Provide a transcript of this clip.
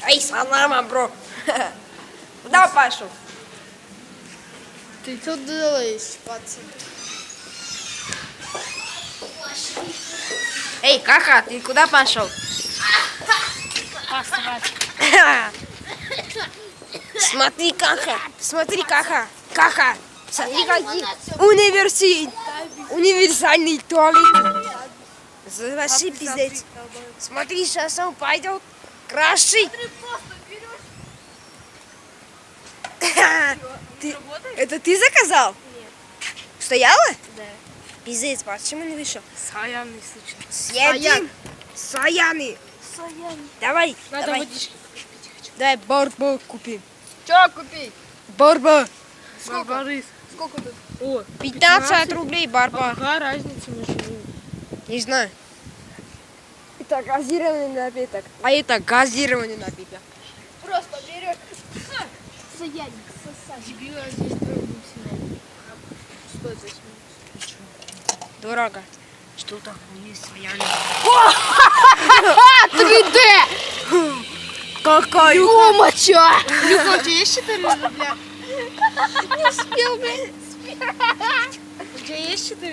Эй, салама, бро. Куда пошел? Ты что делаешь, пацан? Эй, Каха, ты куда пошел? Смотри, Каха, смотри, Каха, Каха, смотри, какие универсальный туалет. Вообще пиздец. Смотри, сейчас он пойдет крошить. Это ты заказал? Стояла? Да. Пиздец, почему не вышел? Саянный случай. Съедим. Саяны. Давай, Надо давай. водички. Давай борбу купим. Что купить? Борба. Барбарис. Сколько тут? О, 15 рублей борба. какая разница между ними? Не знаю. Это газированный напиток. А это газированный напиток. Просто берешь. Саянник, сосать. Дебила, здесь дорого снимать. Что здесь? Дорого. Что такое саяны? 3D! Какая? Юмача! Люка, у тебя есть 4 рубля? Не успел, блин. У тебя есть 4